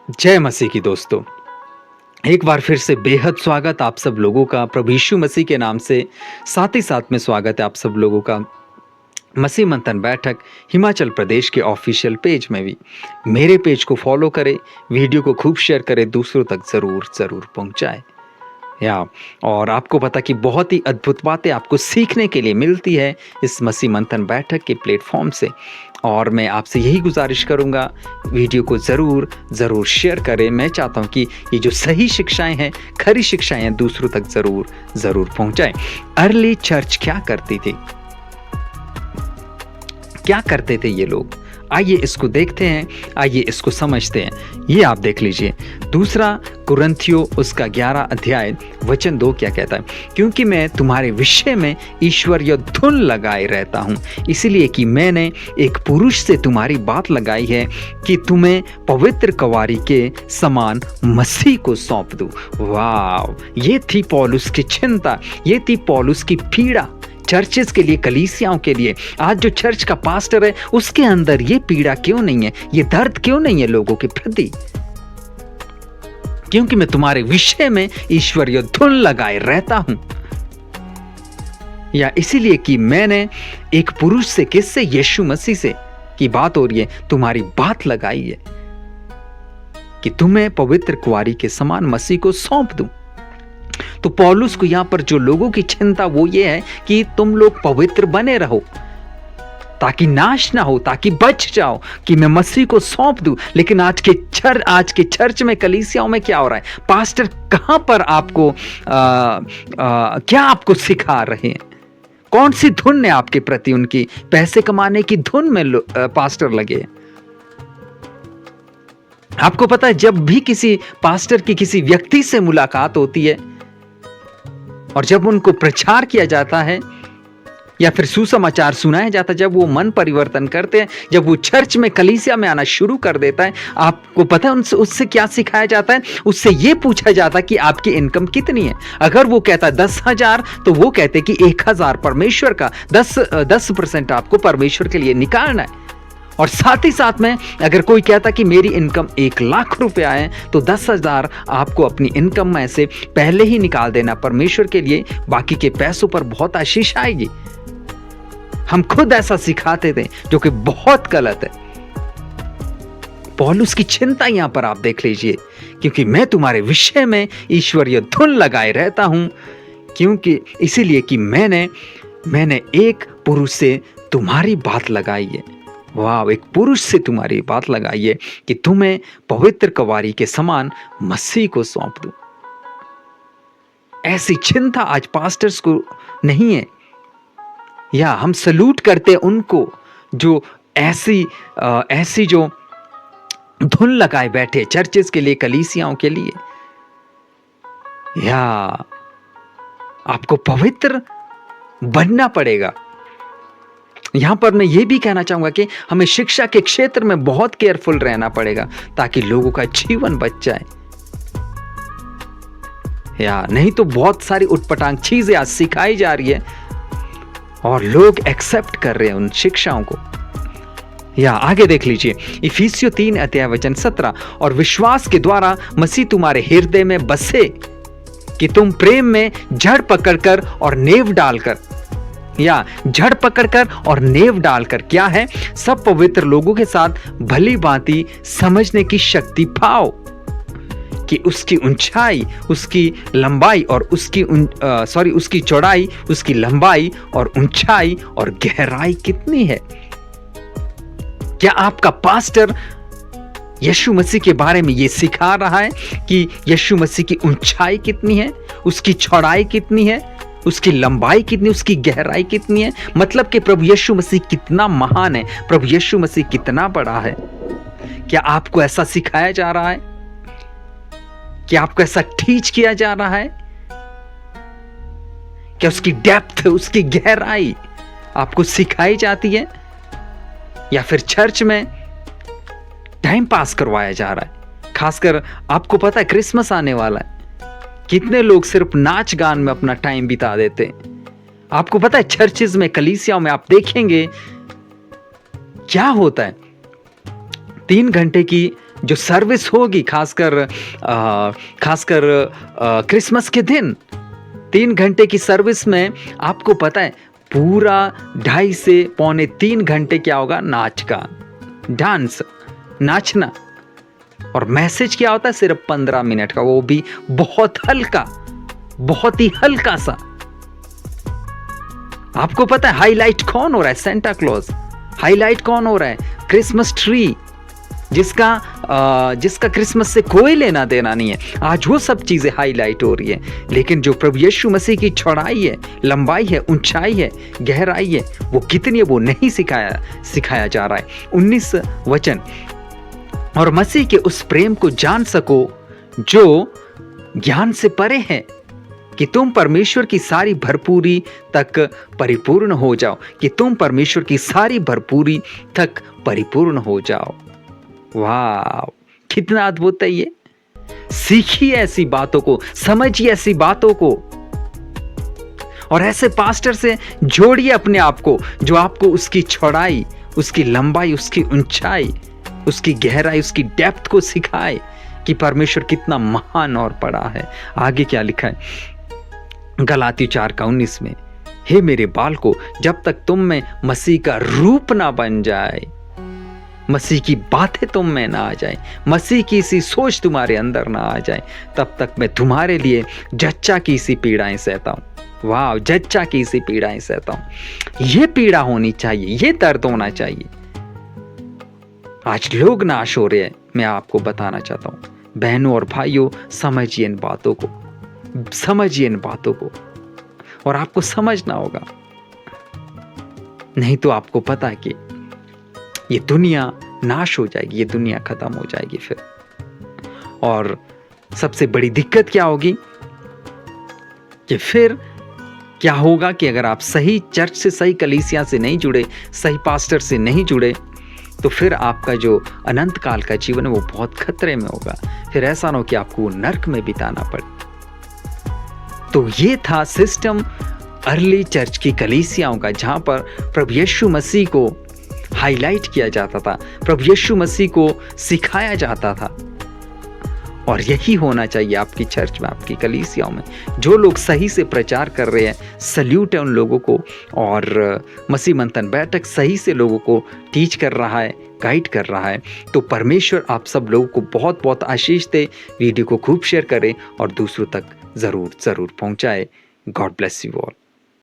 जय मसीह की दोस्तों। एक बार फिर से बेहद स्वागत आप सब लोगों का प्रभु यीशु मसीह के नाम से। साथ ही साथ में स्वागत है आप सब लोगों का मसीह मंथन बैठक हिमाचल प्रदेश के ऑफिशियल पेज में भी। मेरे पेज को फॉलो करें, वीडियो को खूब शेयर करें, दूसरों तक ज़रूर पहुंचाएं। या और आपको पता कि बहुत ही अद्भुत बातें आपको सीखने के लिए मिलती है इस मसीह मंथन बैठक के प्लेटफॉर्म से। और मैं आपसे यही गुजारिश करूंगा, वीडियो को ज़रूर शेयर करें। मैं चाहता हूं कि ये जो सही शिक्षाएं हैं, खरी शिक्षाएं हैं, दूसरों तक ज़रूर पहुंचाएं। अर्ली चर्च क्या करती थी, क्या करते थे ये लोग? आइए इसको देखते हैं, आइए इसको समझते हैं। ये आप देख लीजिए, दूसरा कुरिन्थियों उसका 11 अध्याय वचन 2 क्या कहता है। क्योंकि मैं तुम्हारे विषय में ईश्वरीय धुन लगाए रहता हूँ, इसलिए कि मैंने एक पुरुष से तुम्हारी बात लगाई है कि तुम्हें पवित्र कवारी के समान मसीह को सौंप दूं। वाह, ये थी पौलुस की चिंता, ये थी पौलुस की पीड़ा चर्चेस के लिए, कलीसियाओं के लिए। आज जो चर्च का पास्टर है उसके अंदर ये पीड़ा क्यों नहीं है, ये दर्द क्यों नहीं है लोगों के प्रति? क्योंकि मैं तुम्हारे विषय में ईश्वरीय धुन लगाए रहता हूं, या इसीलिए कि मैंने एक पुरुष से, किससे? यीशु मसीह से की बात हो रही है, तुम्हारी बात लगाई है कि तुम्हें पवित्र कुंवारी के समान मसीह को सौंप दूं। तो पौलुस को यहां पर जो लोगों की चिंता वो ये है कि तुम लोग पवित्र बने रहो, ताकि नाश ना हो, ताकि बच जाओ, कि मैं मसीह को सौंप दूं। लेकिन आज के चर्च में, कलीसियाओं में क्या हो रहा है? पास्टर कहां पर आपको क्या आपको सिखा रहे हैं? कौन सी धुन है आपके प्रति? उनकी पैसे कमाने की धुन में पास्टर लगे। आपको पता है, जब भी किसी पास्टर की किसी व्यक्ति से मुलाकात होती है और जब उनको प्रचार किया जाता है या फिर सुसमाचार सुनाया जाता है, जब वो मन परिवर्तन करते हैं, जब वो चर्च में, कलीसिया में आना शुरू कर देता है, आपको पता है उससे क्या सिखाया जाता है? उससे ये पूछा जाता है कि आपकी इनकम कितनी है। अगर वो कहता है 10,000, तो वो कहते कि 1,000 परमेश्वर का, 10% आपको परमेश्वर के लिए निकालना है। और साथ ही साथ में अगर कोई कहता कि मेरी इनकम 1,00,000 रुपया है, तो 10,000 आपको अपनी इनकम में से पहले ही निकाल देना परमेश्वर के लिए, बाकी के पैसों पर बहुत आशीष आएगी। हम खुद ऐसा सिखाते थे, जो कि बहुत गलत है। पौलुस की चिंता यहां पर आप देख लीजिए, क्योंकि मैं तुम्हारे विषय में ईश्वरीय धुन लगाए रहता हूं, क्योंकि इसीलिए कि मैंने एक पुरुष से तुम्हारी बात लगाई है। वाह, एक पुरुष से तुम्हारी बात लगाई है कि तुम्हें पवित्र कवारी के समान मसीह को सौंप दूं। ऐसी चिंता आज पास्टर्स को नहीं है। या हम सलूट करते उनको जो ऐसी जो धुन लगाए बैठे चर्चेस के लिए, कलीसियाओं के लिए। या आपको पवित्र बनना पड़ेगा। यहां पर मैं ये भी कहना चाहूंगा कि हमें शिक्षा के क्षेत्र में बहुत केयरफुल रहना पड़ेगा, ताकि लोगों का जीवन बच जाए। या नहीं तो बहुत सारी उटपटांग चीजें आज सिखाई जा रही है और लोग एक्सेप्ट कर रहे हैं उन शिक्षाओं को। या आगे देख लीजिए, इफिसियों 3 अध्याय वचन 17, और विश्वास के द्वारा मसीह तुम्हारे हृदय में बसे, कि तुम प्रेम में जड़ पकड़कर और नेव डालकर, या जड़ पकड़कर और नेव डालकर क्या है? सब पवित्र लोगों के साथ भली भांति समझने की शक्ति पाओ, कि उसकी ऊंचाई, उसकी लंबाई और उसकी चौड़ाई, उसकी लंबाई और ऊंचाई और गहराई कितनी है। क्या आपका पास्टर यीशु मसीह के बारे में ये सिखा रहा है कि यीशु मसीह की ऊंचाई कितनी है, उसकी चौड़ाई कितनी है, उसकी लंबाई कितनी, उसकी गहराई कितनी है? मतलब कि प्रभु यीशु मसीह कितना महान है, प्रभु यीशु मसीह कितना बड़ा है। क्या आपको ऐसा सिखाया जा रहा है? क्या आपको ऐसा टीच किया जा रहा है? क्या उसकी डेप्थ, उसकी गहराई आपको सिखाई जाती है? या फिर चर्च में टाइम पास करवाया जा रहा है? खासकर आपको पता है क्रिसमस आने वाला है, कितने लोग सिर्फ नाच गान में अपना टाइम बिता देते हैं। आपको पता है चर्चेज में, कलीसियाओं में आप देखेंगे क्या होता है, 3 घंटे की जो सर्विस होगी, खासकर क्रिसमस के दिन 3 घंटे की सर्विस में आपको पता है पूरा 2.5 से पौने 3 घंटे क्या होगा, नाच का, डांस, नाचना। और मैसेज क्या होता है, सिर्फ 15 मिनट का, वो भी बहुत हल्का, बहुत ही हल्का सा। आपको पता है हाईलाइट कौन हो रहा है, सेंटा क्लॉज। हाईलाइट कौन हो रहा है, क्रिसमस ट्री, जिसका क्रिसमस से कोई लेना देना नहीं है। आज वो सब चीजें हाईलाइट हो रही है, लेकिन जो प्रभु यीशु मसीह की चौड़ाई है, लंबाई है, ऊंचाई है, गहराई है, वो कितनी है वो नहीं सिखाया जा रहा है। 19 वचन, और मसीह के उस प्रेम को जान सको जो ज्ञान से परे है, कि तुम परमेश्वर की सारी भरपूरी तक परिपूर्ण हो जाओ, कि तुम परमेश्वर की सारी भरपूरी तक परिपूर्ण हो जाओ। वाह, कितना अद्भुत है ये। सीखिए ऐसी बातों को, समझिए ऐसी बातों को, और ऐसे पास्टर से जोड़िए अपने आप को, जो आपको उसकी चौड़ाई, उसकी लंबाई, उसकी ऊंचाई, उसकी गहराई, उसकी डेप्थ को सिखाए कि परमेश्वर कितना महान और बड़ा है। आगे क्या लिखा है गलातियों 4:19 में, हे मेरे बालकों, जब तक तुम में मसीह का रूप ना बन जाए, मसीह की बातें तुम में ना आ जाए, मसीह की सी सोच तुम्हारे अंदर ना आ जाए, तब तक मैं तुम्हारे लिए जच्चा की सी पीड़ाएं सहता हूं। वाह, जच्चा की सी पीड़ाएं सहता हूं। ये पीड़ा होनी चाहिए, ये दर्द होना चाहिए। आज लोग नाश हो रहे हैं, मैं आपको बताना चाहता हूं। बहनों और भाइयों, समझिए इन बातों को, समझिए इन बातों को, और आपको समझना होगा, नहीं तो आपको पता है कि ये दुनिया नाश हो जाएगी, ये दुनिया खत्म हो जाएगी फिर। और सबसे बड़ी दिक्कत क्या होगी कि फिर क्या होगा कि अगर आप सही चर्च से, सही कलीसिया से नहीं जुड़े, सही पास्टर से नहीं जुड़े, तो फिर आपका जो अनंत काल का जीवन है वो बहुत खतरे में होगा। फिर ऐसा ना हो कि आपको नर्क में बिताना पड़े। तो ये था सिस्टम अर्ली चर्च की कलीसियाओं का, जहां पर प्रभु यीशु मसीह को हाईलाइट किया जाता था, प्रभु यीशु मसीह को सिखाया जाता था। और यही होना चाहिए आपकी चर्च में, आपकी कलीसियाओं में। जो लोग सही से प्रचार कर रहे हैं, सल्यूट है उन लोगों को। और मसीह मंथन बैठक सही से लोगों को टीच कर रहा है, गाइड कर रहा है। तो परमेश्वर आप सब लोगों को बहुत बहुत आशीष दे। वीडियो को खूब शेयर करें और दूसरों तक ज़रूर पहुंचाए। God bless you all.